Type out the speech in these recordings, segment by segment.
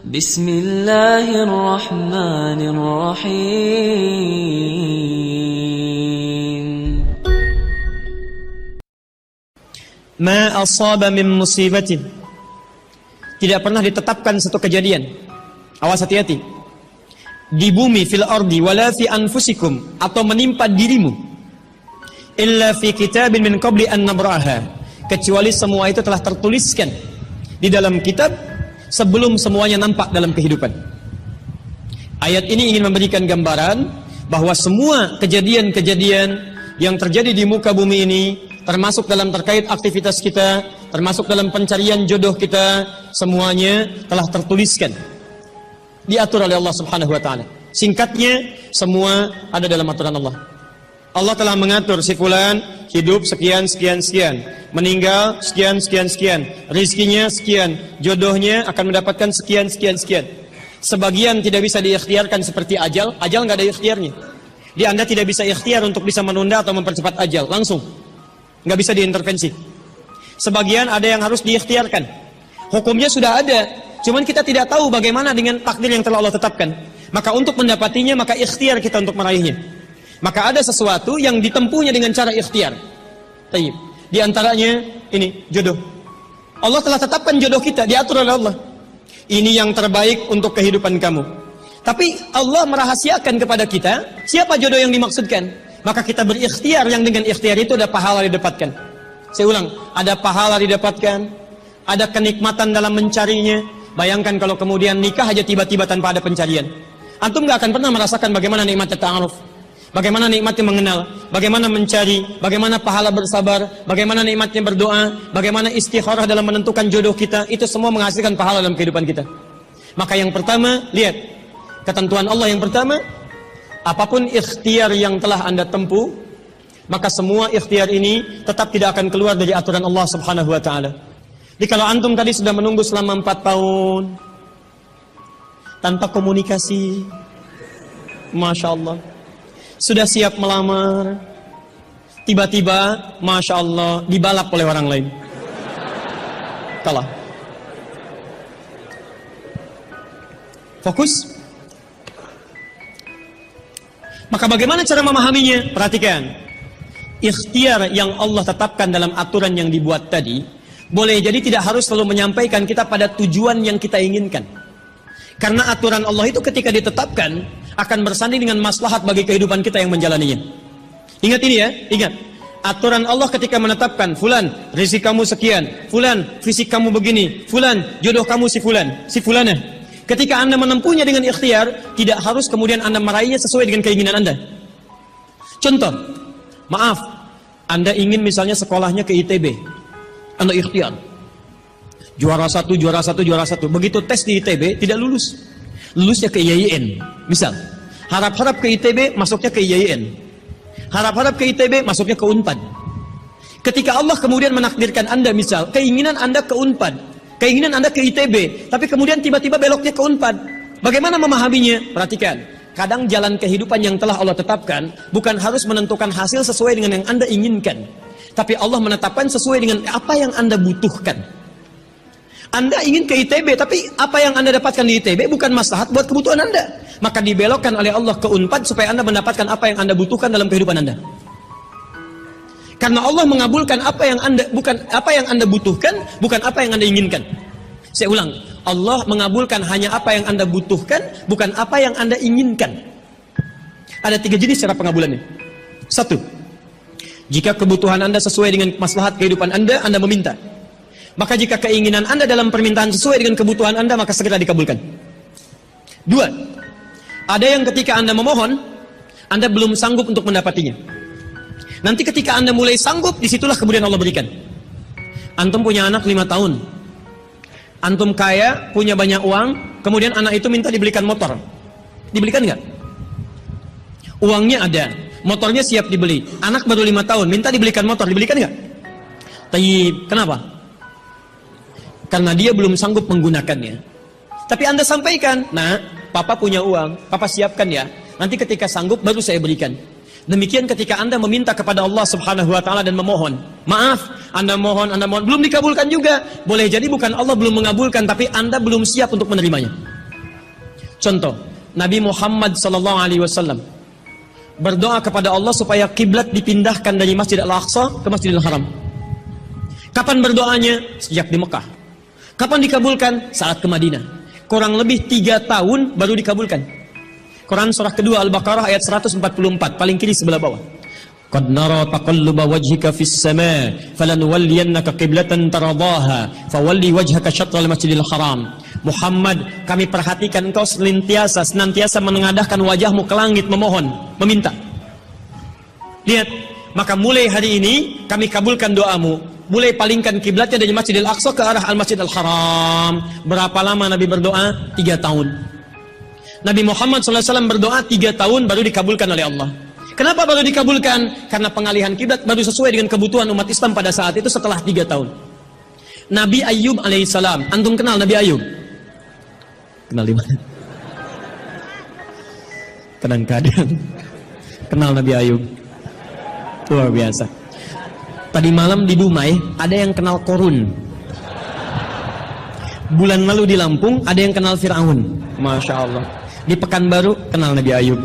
Bismillahirrahmanirrahim. Ma asaba min musibatin. Tidak pernah ditetapkan satu kejadian. Awas, hati-hati. Di bumi, fil ardi, wala fi anfusikum, atau menimpa dirimu, illa fi kitabin min qabli an nabraha, kecuali semua itu telah tertuliskan di dalam kitab sebelum semuanya nampak dalam kehidupan. Ayat ini ingin memberikan gambaran bahwa semua kejadian-kejadian yang terjadi di muka bumi ini, termasuk dalam terkait aktivitas kita, termasuk dalam pencarian jodoh kita, semuanya telah tertuliskan, diatur oleh Allah Subhanahu wa taala. Singkatnya, semua ada dalam aturan Allah. Allah telah mengatur si fulan hidup sekian sekian sekian, meninggal sekian sekian sekian, rizkinya sekian, jodohnya akan mendapatkan sekian sekian sekian. Sebagian tidak bisa diikhtiarkan seperti ajal nggak ada ikhtiarnya. Anda tidak bisa ikhtiar untuk bisa menunda atau mempercepat ajal, langsung nggak bisa diintervensi. Sebagian ada yang harus diikhtiarkan, hukumnya sudah ada, cuman kita tidak tahu bagaimana dengan takdir yang telah Allah tetapkan. Maka untuk mendapatinya, maka ikhtiar kita untuk meraihnya. Maka ada sesuatu yang ditempuhnya dengan cara ikhtiar. Di antaranya ini jodoh. Allah telah tetapkan jodoh kita, diatur oleh Allah. Ini yang terbaik untuk kehidupan kamu. Tapi Allah merahasiakan kepada kita siapa jodoh yang dimaksudkan. Maka kita berikhtiar, yang dengan ikhtiar itu ada pahala didapatkan. Saya ulang, ada pahala didapatkan, ada kenikmatan dalam mencarinya. Bayangkan kalau kemudian nikah aja tiba-tiba tanpa ada pencarian. Antum gak akan pernah merasakan bagaimana nikmatnya ta'aruf, bagaimana nikmatnya mengenal, bagaimana mencari, bagaimana pahala bersabar, bagaimana nikmatnya berdoa, bagaimana istikharah dalam menentukan jodoh kita. Itu semua menghasilkan pahala dalam kehidupan kita. Maka yang pertama, lihat ketentuan Allah yang pertama, apapun ikhtiar yang telah Anda tempuh, maka semua ikhtiar ini tetap tidak akan keluar dari aturan Allah Subhanahu wa taala. Jadi kalau antum tadi sudah menunggu selama 4 tahun tanpa komunikasi, Masya Allah, sudah siap melamar, tiba-tiba Masya Allah dibalap oleh orang lain, kalah. Fokus. Maka bagaimana cara memahaminya? Perhatikan, ikhtiar yang Allah tetapkan dalam aturan yang dibuat tadi, boleh jadi tidak harus selalu menyampaikan kita pada tujuan yang kita inginkan. Karena aturan Allah itu ketika ditetapkan akan bersanding dengan maslahat bagi kehidupan kita yang menjalaninya. Ingat ini ya, ingat. Aturan Allah ketika menetapkan, fulan rezeki kamu sekian, fulan fisik kamu begini, fulan jodoh kamu si fulanah. Ketika Anda menempuhnya dengan ikhtiar, tidak harus kemudian Anda meraihnya sesuai dengan keinginan Anda. Contoh, maaf, Anda ingin misalnya sekolahnya ke ITB, Anda ikhtiar juara satu. Begitu tes di ITB tidak lulus, lulusnya ke IAIN. Misal, harap-harap ke ITB, masuknya ke IAIN. Harap-harap ke ITB, masuknya ke Unpad. Ketika Allah kemudian menakdirkan Anda, misal keinginan Anda ke Unpad, keinginan Anda ke ITB, tapi kemudian tiba-tiba beloknya ke Unpad, bagaimana memahaminya? Perhatikan, kadang jalan kehidupan yang telah Allah tetapkan bukan harus menentukan hasil sesuai dengan yang Anda inginkan, tapi Allah menetapkan sesuai dengan apa yang Anda butuhkan. Anda ingin ke ITB, tapi apa yang Anda dapatkan di ITB bukan maslahat buat kebutuhan Anda. Maka dibelokkan oleh Allah ke Unpad supaya Anda mendapatkan apa yang Anda butuhkan dalam kehidupan Anda. Karena Allah mengabulkan apa yang Anda butuhkan, bukan apa yang Anda inginkan. Saya ulang, Allah mengabulkan hanya apa yang Anda butuhkan, bukan apa yang Anda inginkan. Ada 3 jenis cara pengabulannya. 1, jika kebutuhan Anda sesuai dengan maslahat kehidupan Anda meminta. Maka jika keinginan Anda dalam permintaan sesuai dengan kebutuhan Anda, maka segera dikabulkan. 2, ada yang ketika Anda memohon, Anda belum sanggup untuk mendapatinya. Nanti ketika Anda mulai sanggup, disitulah kemudian Allah berikan. Antum punya anak 5 tahun, antum kaya, punya banyak uang, kemudian anak itu minta dibelikan motor. Dibelikan nggak? Uangnya ada, motornya siap dibeli. Anak baru 5 tahun, minta dibelikan motor, dibelikan nggak? Kenapa? Karena dia belum sanggup menggunakannya. Tapi Anda sampaikan, nah, papa punya uang, papa siapkan ya. Nanti ketika sanggup baru saya berikan. Demikian ketika Anda meminta kepada Allah Subhanahu wa taala dan memohon. Maaf, Anda mohon, belum dikabulkan juga. Boleh jadi bukan Allah belum mengabulkan, tapi Anda belum siap untuk menerimanya. Contoh, Nabi Muhammad SAW berdoa kepada Allah supaya kiblat dipindahkan dari Masjid Al-Aqsa ke Masjidil Haram. Kapan berdoanya? Sejak di Mekah. Kapan dikabulkan? Saat ke Madinah. Kurang lebih 3 tahun baru dikabulkan. Quran surah kedua Al-Baqarah ayat 144, paling kiri sebelah bawah. Qad nara taqalluba wajhika fis sama' falanuwalliyannaka qiblatan taradaha fawalli wajhaka syatral Masjidil Haram. Muhammad, kami perhatikan engkau senantiasa menengadahkan wajahmu ke langit memohon, meminta. Lihat, maka mulai hari ini kami kabulkan doamu. Mulai palingkan kiblatnya dari Masjidil Aqsa ke arah Al-Masjidil Haram. Berapa lama Nabi berdoa? 3 tahun. Nabi Muhammad SAW berdoa 3 tahun baru dikabulkan oleh Allah. Kenapa baru dikabulkan? Karena pengalihan kiblat baru sesuai dengan kebutuhan umat Islam pada saat itu setelah 3 tahun. Nabi Ayub alaihissalam. Antum kenal Nabi Ayub? Kenal di mana? Kadang-kadang kenal Nabi Ayub. Luar biasa. Tadi malam di Dumai ada yang kenal Korun. Bulan lalu di Lampung ada yang kenal Fir'aun. Masya Allah. Di Pekanbaru kenal Nabi Ayub.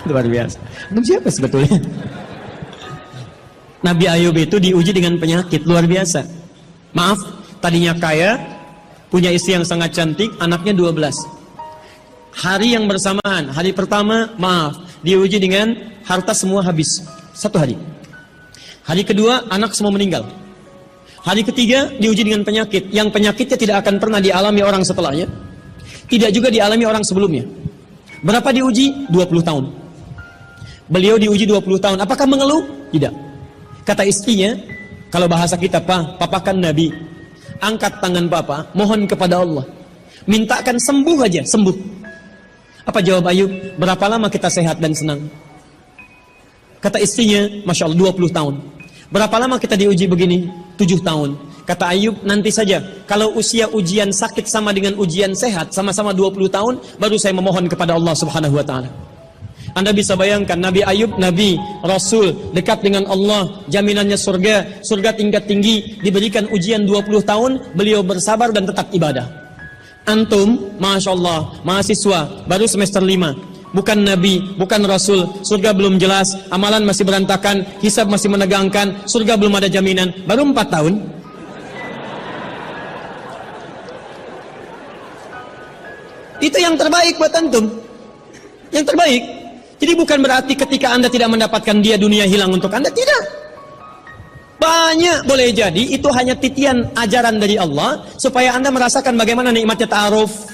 Luar biasa. Itu siapa sebetulnya? Nabi Ayub itu diuji dengan penyakit luar biasa. Maaf, tadinya kaya, punya istri yang sangat cantik, anaknya 12. Hari yang bersamaan, hari pertama, maaf, diuji dengan harta semua habis. 1 hari. Hari kedua, anak semua meninggal. Hari ketiga, diuji dengan penyakit. Yang penyakitnya tidak akan pernah dialami orang setelahnya. Tidak juga dialami orang sebelumnya. Berapa diuji? 20 tahun. Beliau diuji 20 tahun. Apakah mengeluh? Tidak. Kata istrinya, kalau bahasa kita, papa kan Nabi. Angkat tangan papa, mohon kepada Allah. Mintakan sembuh aja, sembuh. Apa jawab Ayub? Berapa lama kita sehat dan senang? Kata istrinya, Masya Allah, 20 tahun. Berapa lama kita diuji begini? 7 tahun. Kata Ayub, nanti saja. Kalau usia ujian sakit sama dengan ujian sehat, sama-sama 20 tahun, baru saya memohon kepada Allah Subhanahu wa Ta'ala. Anda bisa bayangkan, Nabi Ayub, Nabi, Rasul, dekat dengan Allah, jaminannya surga, surga tingkat tinggi, diberikan ujian 20 tahun, beliau bersabar dan tetap ibadah. Antum, Masya Allah, mahasiswa, baru semester 5. Bukan Nabi, bukan Rasul, surga belum jelas, amalan masih berantakan, hisab masih menegangkan, surga belum ada jaminan, baru 4 tahun. Itu yang terbaik buat antum. Yang terbaik. Jadi bukan berarti ketika Anda tidak mendapatkan dia, dunia hilang untuk Anda, tidak. Banyak boleh jadi, itu hanya titian ajaran dari Allah, supaya Anda merasakan bagaimana nikmatnya ta'aruf.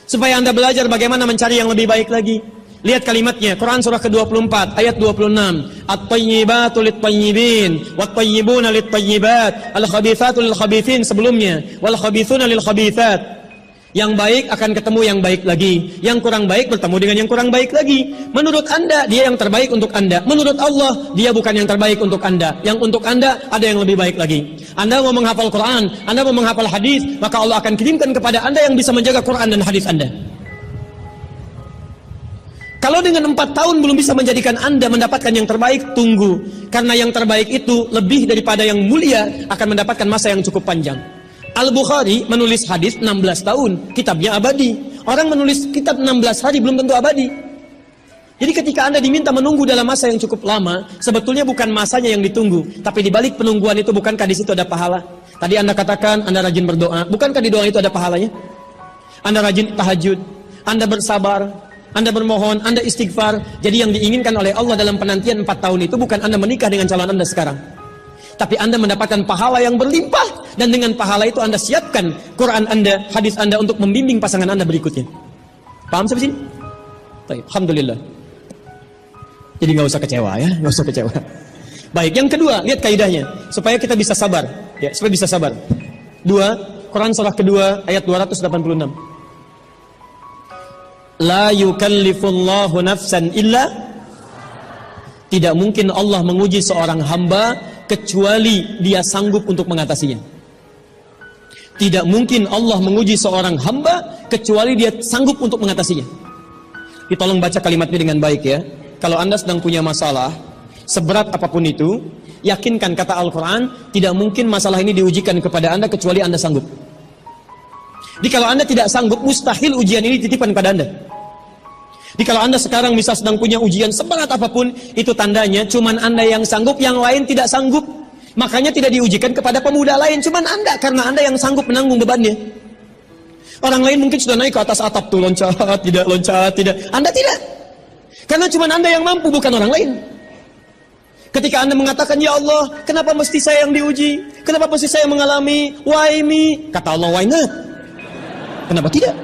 Supaya Anda belajar bagaimana mencari yang lebih baik lagi. Lihat kalimatnya, Quran surah ke-24 ayat 26. At-tayyibatu lit-tayyibin wat-tayyibuna lit-tayyibat al-khabithatu lil-khabithin sebelumnya wal khabithuna lil-khabithat. Yang baik akan ketemu yang baik lagi, yang kurang baik bertemu dengan yang kurang baik lagi. Menurut Anda dia yang terbaik untuk Anda, menurut Allah dia bukan yang terbaik untuk Anda. Yang untuk Anda ada yang lebih baik lagi. Anda mau menghafal Quran, Anda mau menghafal hadis, maka Allah akan kirimkan kepada Anda yang bisa menjaga Quran dan hadis Anda. Kalau dengan 4 tahun belum bisa menjadikan Anda mendapatkan yang terbaik, tunggu. Karena yang terbaik itu lebih daripada yang mulia akan mendapatkan masa yang cukup panjang. Al-Bukhari menulis hadis 16 tahun, kitabnya abadi. Orang menulis kitab 16 hari belum tentu abadi. Jadi ketika Anda diminta menunggu dalam masa yang cukup lama, sebetulnya bukan masanya yang ditunggu, tapi di balik penungguan itu bukankah di situ ada pahala? Tadi Anda katakan Anda rajin berdoa, bukankah di doa itu ada pahalanya? Anda rajin tahajud, Anda bersabar, Anda bermohon, Anda istighfar. Jadi yang diinginkan oleh Allah dalam penantian 4 tahun itu bukan Anda menikah dengan calon Anda sekarang, tapi Anda mendapatkan pahala yang berlimpah. Dan dengan pahala itu Anda siapkan Quran Anda, hadis Anda untuk membimbing pasangan Anda berikutnya. Paham sampai sini? Baik, alhamdulillah. Jadi nggak usah kecewa ya, nggak usah kecewa. Baik, yang kedua, lihat kaidahnya supaya kita bisa sabar, ya, supaya bisa sabar. 2, Quran surah kedua ayat 286. La yukallifullahu nafsan illa. Tidak mungkin Allah menguji seorang hamba kecuali dia sanggup untuk mengatasinya. Tidak mungkin Allah menguji seorang hamba kecuali dia sanggup untuk mengatasinya. Tolong baca kalimatnya dengan baik ya. Kalau Anda sedang punya masalah, seberat apapun itu, Yakinkan kata Al-Quran, tidak mungkin masalah ini diujikan kepada Anda kecuali Anda sanggup. Jadi kalau Anda tidak sanggup, mustahil ujian ini dititipkan pada Anda. Jadi kalau Anda sekarang misal sedang punya ujian seberat apapun, itu tandanya cuman Anda yang sanggup, yang lain tidak sanggup. Makanya tidak diujikan kepada pemuda lain, cuman Anda, karena Anda yang sanggup menanggung bebannya. Orang lain mungkin sudah naik ke atas atap tuh, loncat, tidak. Anda tidak. Karena cuman Anda yang mampu, bukan orang lain. Ketika Anda mengatakan, ya Allah, kenapa mesti saya yang diuji? Kenapa mesti saya mengalami? Why me? Kata Allah, why not? Kenapa tidak?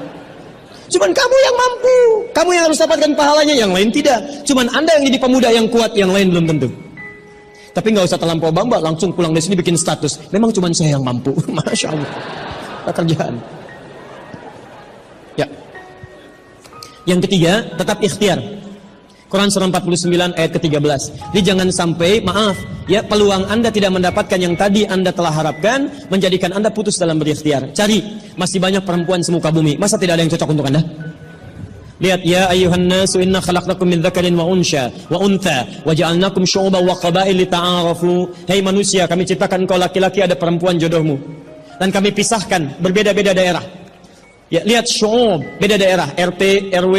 Cuman kamu yang mampu. Kamu yang harus dapatkan pahalanya, yang lain tidak. Cuman Anda yang jadi pemuda yang kuat, yang lain belum tentu. Tapi nggak usah terlampau bangga, langsung pulang dari sini bikin status. Memang cuman saya yang mampu. Masya Allah. Pekerjaan. Ya. Yang ketiga, tetap ikhtiar. Quran surah 49 ayat ke-13. Jadi jangan sampai, maaf, ya, peluang Anda tidak mendapatkan yang tadi Anda telah harapkan, menjadikan Anda putus dalam berikhtiar. Cari, masih banyak perempuan semuka bumi. Masa tidak ada yang cocok untuk Anda? Lihat, ya ayyuhan nasu inna khalaqnakum min dzakarin wa untha wa ja'alnakum syu'uban wa qabail lita'arafu. Hei manusia, kami ciptakan engkau laki-laki, ada perempuan jodohmu. Dan kami pisahkan berbeda-beda daerah. Ya, lihat syu'ub, beda daerah, RT, RW,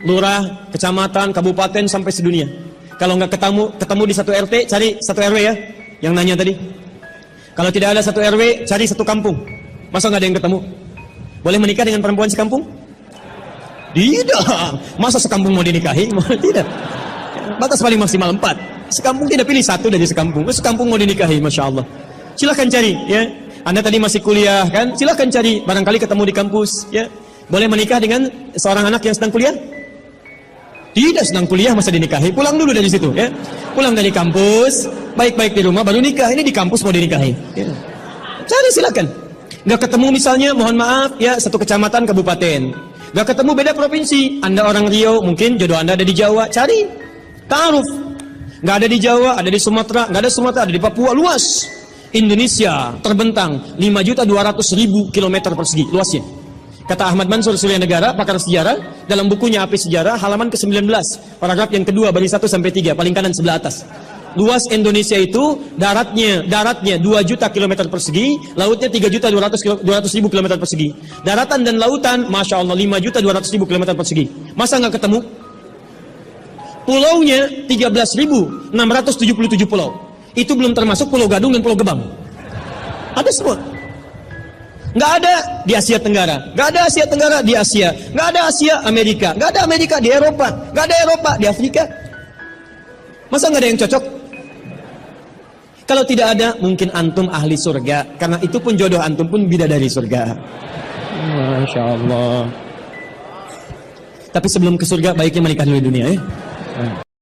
lurah, kecamatan, kabupaten, sampai sedunia. Kalau nggak ketemu di satu RT, cari satu RW ya, yang nanya tadi. Kalau tidak ada satu RW, cari satu kampung. Masa nggak ada yang ketemu? Boleh menikah dengan perempuan sekampung? Tidak. Masa sekampung mau dinikahi? Tidak. Batas paling maksimal 4. Sekampung tidak pilih satu dari sekampung. Sekampung mau dinikahi, Masya Allah. Silahkan cari ya. Anda tadi masih kuliah kan? Silahkan cari, barangkali ketemu di kampus ya. Boleh menikah dengan seorang anak yang sedang kuliah? Tidak, sedang kuliah masa dinikahi. Pulang dulu dari situ ya. Pulang dari kampus, baik-baik di rumah baru nikah. Ini di kampus mau dinikahi ya. Cari, silakan. Gak ketemu misalnya, mohon maaf ya, satu kecamatan, kabupaten. Gak ketemu, beda provinsi. Anda orang Riau, mungkin jodoh Anda ada di Jawa. Cari, ta'aruf. Gak ada di Jawa, ada di Sumatera. Gak ada Sumatera, ada di Papua. Luas. Indonesia terbentang 5.200.000 km persegi luasnya. Kata Ahmad Mansur Surya Negara, pakar sejarah, dalam bukunya Api Sejarah, halaman ke-19, paragraf yang kedua, baris 1 sampai 3, paling kanan sebelah atas. Luas Indonesia itu, daratnya 2 juta kilometer persegi, lautnya 3.200.000 kilometer persegi. Daratan dan lautan, Masya Allah, 5.200.000 kilometer persegi. Masa nggak ketemu? Pulaunya 13.677 pulau. Itu belum termasuk Pulau Gadung dan Pulau Gebang. Ada semua. Nggak ada di Asia Tenggara, nggak ada Asia Tenggara di Asia, nggak ada Asia Amerika, nggak ada Amerika di Eropa, nggak ada Eropa di Afrika. Masa nggak ada yang cocok? Kalau tidak ada, mungkin antum ahli surga, karena itu pun jodoh antum pun bidadari surga. Masya Allah. Tapi sebelum ke surga, baiknya menikah dulu di dunia ya.